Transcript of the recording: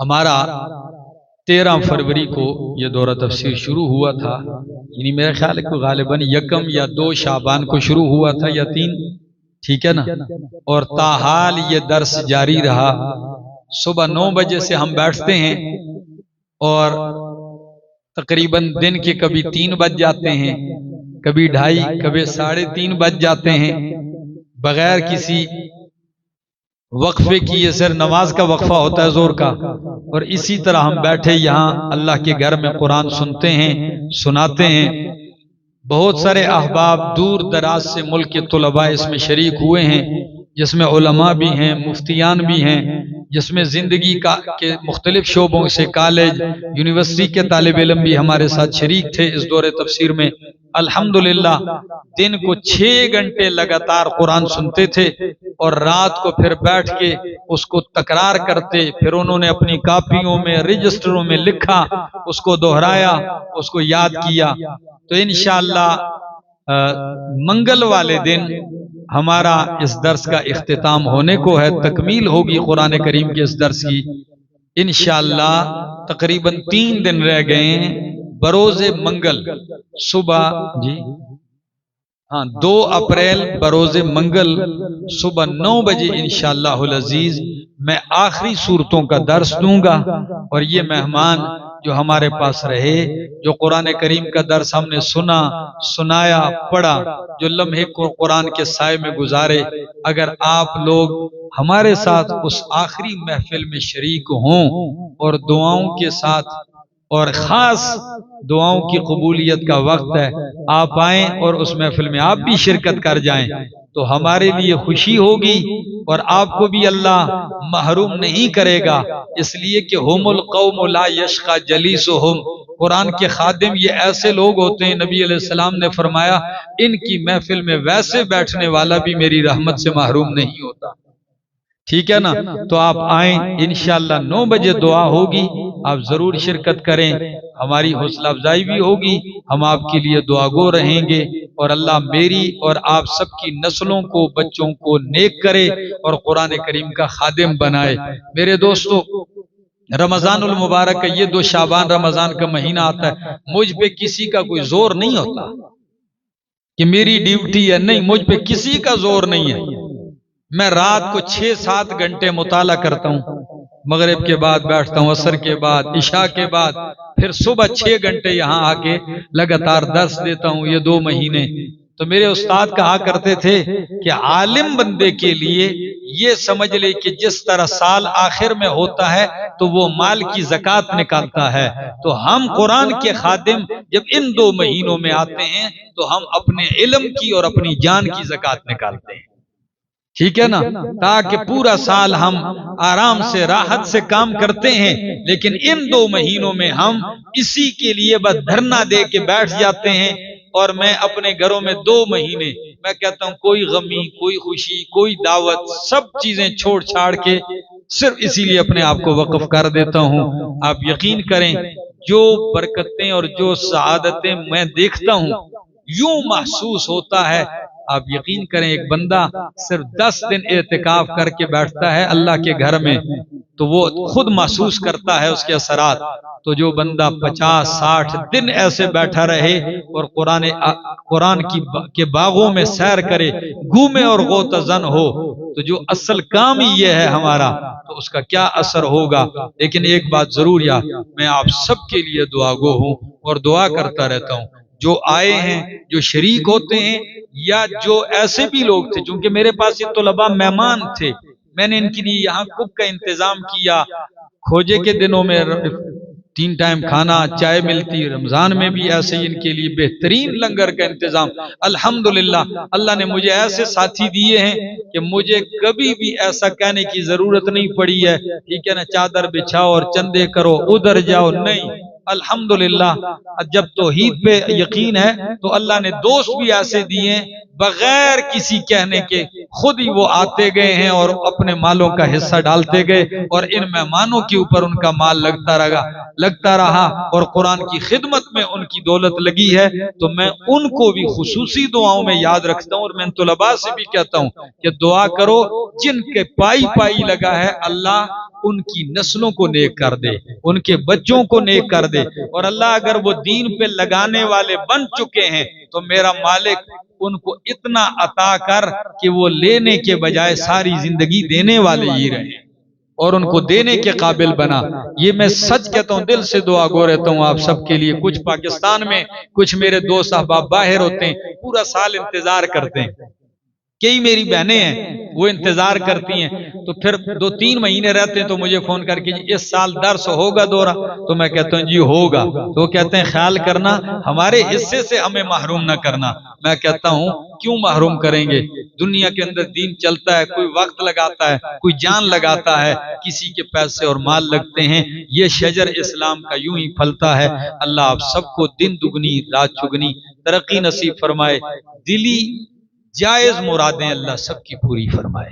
ہمارا 13 فروری کو یہ دورہ تفسیر شروع ہوا تھا، یعنی میرے خیال ہے کہ غالباً 1 یا 2 شعبان کو شروع ہوا تھا یا 3، ٹھیک ہے نا، اور تاحال یہ درس جاری رہا۔ صبح 9 بجے سے ہم بیٹھتے ہیں اور تقریباً دن کے کبھی 3 بج جاتے ہیں، کبھی 2:30، کبھی 3:30 بج جاتے ہیں، بغیر کسی وقفے کی۔ یہ صرف نماز کا وقفہ ہوتا ہے ظہر کا، اور اسی طرح ہم بیٹھے یہاں اللہ کے گھر میں قرآن سنتے ہیں، سناتے ہیں۔ بہت سارے احباب دور دراز سے ملک کے طلباء اس میں شریک ہوئے ہیں، جس میں علماء بھی ہیں، مفتیان بھی ہیں، جس میں زندگی کے مختلف شعبوں سے کالج، یونیورسٹی کے طالب علم بھی ہمارے ساتھ شریک تھے اس دورے تفسیر میں۔ الحمدللہ دن کو 6 گھنٹے لگاتار قرآن سنتے تھے، اور رات کو پھر بیٹھ کے اس کو تکرار کرتے، پھر انہوں نے اپنی کاپیوں میں، رجسٹروں میں لکھا، اس کو دہرایا، اس کو یاد کیا۔ تو انشاءاللہ منگل والے دن ہمارا اس درس کا اختتام ہونے کو ہے، تکمیل ہوگی قرآن کریم کے اس درس کی انشاءاللہ۔ تقریباً 3 دن رہ گئے ہیں۔ بروز منگل صبح 2 اپریل بروز منگل صبح 9 بجے انشاءاللہ العزیز میں آخری سورتوں کا درس دوں گا، اور یہ مہمان جو ہمارے پاس رہے، جو قرآن کریم کا درس ہم نے سنا، سنایا، پڑھا، جو لمحے قرآن کے سائے میں گزارے، اگر آپ لوگ ہمارے ساتھ اس آخری محفل میں شریک ہوں اور دعاؤں کے ساتھ، اور خاص دعاؤں کی قبولیت کا وقت ہے، آپ آئیں اور اس محفل میں آپ بھی شرکت کر جائیں تو ہمارے لیے خوشی ہوگی، اور آپ کو بھی اللہ محروم نہیں کرے گا، اس لیے کہ ہم القوم لا یشقى جلیسہم، قرآن کے خادم یہ ایسے لوگ ہوتے ہیں، نبی علیہ السلام نے فرمایا ان کی محفل میں ویسے بیٹھنے والا بھی میری رحمت سے محروم نہیں ہوتا، ٹھیک ہے نا۔ تو آپ آئیں انشاءاللہ 9 بجے دعا ہوگی، آپ ضرور شرکت کریں، ہماری حوصلہ افزائی بھی ہوگی، ہم آپ کے لیے دعا گو رہیں گے، اور اللہ میری اور آپ سب کی نسلوں کو، بچوں کو نیک کرے اور قرآن کریم کا خادم بنائے۔ میرے دوستو، رمضان المبارک کا یہ 2 شعبان رمضان کا مہینہ آتا ہے، مجھ پہ کسی کا کوئی زور نہیں ہوتا کہ میری ڈیوٹی ہے، نہیں، مجھ پہ کسی کا زور نہیں ہے۔ میں رات کو 6-7 گھنٹے مطالعہ کرتا ہوں، مغرب کے بعد بیٹھتا ہوں، عصر کے بعد، عشاء کے بعد، پھر صبح 6 گھنٹے یہاں آ کے لگاتار درس دیتا ہوں یہ 2 مہینے۔ تو میرے استاد کہا کرتے تھے کہ عالم بندے کے لیے یہ سمجھ لے کہ جس طرح سال آخر میں ہوتا ہے تو وہ مال کی زکوٰۃ نکالتا ہے، تو ہم قرآن کے خادم جب ان 2 مہینوں میں آتے ہیں تو ہم اپنے علم کی اور اپنی جان کی زکوٰۃ نکالتے ہیں، ٹھیک ہے نا، تاکہ پورا سال ہم آرام سے، راحت سے کام کرتے ہیں، لیکن ان 2 مہینوں میں ہم اسی کے لیے بس دھرنا دے کے بیٹھ جاتے ہیں۔ اور میں اپنے گھروں میں 2 مہینے میں کہتا ہوں کوئی غمی، کوئی خوشی، کوئی دعوت، سب چیزیں چھوڑ چھاڑ کے صرف اسی لیے اپنے آپ کو وقف کر دیتا ہوں۔ آپ یقین کریں جو برکتیں اور جو سعادتیں میں دیکھتا ہوں، یوں محسوس ہوتا ہے، آپ یقین کریں ایک بندہ صرف 10 دن اعتکاف کر کے بیٹھتا ہے اللہ کے گھر میں تو وہ خود محسوس کرتا ہے اس کے اثرات، تو جو بندہ 50-60 دن ایسے بیٹھا رہے اور قرآن کے باغوں میں سیر کرے، گھومے اور غوطہ ہو، تو جو اصل کام ہی یہ ہے ہمارا، تو اس کا کیا اثر ہوگا۔ لیکن ایک بات ضرور یاد، میں آپ سب کے لیے دعا گو ہوں اور دعا کرتا رہتا ہوں، جو آئے ہیں، جو شریک ہوتے ہیں، یا جو ایسے بھی لوگ تھے، چونکہ میرے پاس یہ طلباء مہمان تھے، میں نے ان کے لیے یہاں کک کا انتظام کیا، کھوجے کے دنوں میں 3 ٹائم کھانا، چائے ملتی، رمضان میں بھی ایسے ہی ان کے لیے بہترین لنگر کا انتظام۔ الحمدللہ اللہ نے مجھے ایسے ساتھی دیے ہیں کہ مجھے کبھی بھی ایسا کہنے کی ضرورت نہیں پڑی ہے، ٹھیک ہے نا، چادر بچھاؤ اور چندے کرو، ادھر جاؤ، نہیں۔ الحمدللہ جب توحید پہ یقین ہے تو اللہ نے دوست بھی ایسے دیے بغیر کسی کہنے کے، خود ہی وہ آتے گئے ہیں اور اپنے مالوں کا حصہ ڈالتے گئے، اور ان مہمانوں کے اوپر ان کا مال لگتا رہا۔ لگتا رہا اور قرآن کی خدمت میں ان کی دولت لگی ہے تو میں ان کو بھی خصوصی دعاؤں میں یاد رکھتا ہوں، اور میں طلباء سے بھی کہتا ہوں کہ دعا کرو جن کے پائی پائی لگا ہے اللہ ان کی نسلوں کو نیک کر دے، ان کے بچوں کو نیک کر دے، اور اللہ اگر وہ دین پہ لگانے والے بن چکے ہیں تو میرا مالک ان کو اتنا عطا کر کہ وہ لینے کے بجائے ساری زندگی دینے والے ہی رہیں اور ان کو دینے کے قابل بنا۔ یہ میں سچ کہتا ہوں، دل سے دعا گو رہتا ہوں آپ سب کے لیے۔ کچھ پاکستان میں، کچھ میرے دوست احباب باہر ہوتے ہیں، پورا سال انتظار کرتے ہیں۔ کئی میری بہنیں ہیں وہ انتظار کرتی ہیں، تو پھر 2-3 مہینے رہتے ہیں تو مجھے فون کر کے اس سال درس ہوگا دورہ؟ تو میں کہتا ہوں جی ہوگا، تو وہ کہتے ہیں خیال کرنا ہمارے حصے سے ہمیں محروم نہ کرنا۔ میں کہتا ہوں کیوں محروم کریں گے؟ دنیا کے اندر دین چلتا ہے، کوئی وقت لگاتا ہے، کوئی جان لگاتا ہے، کسی کے پیسے اور مال لگتے ہیں، یہ شجر اسلام کا یوں ہی پھلتا ہے۔ اللہ آپ سب کو دن دگنی رات چگنی ترقی نصیب فرمائے، دلی جائز مرادیں اللہ سب کی پوری فرمائے۔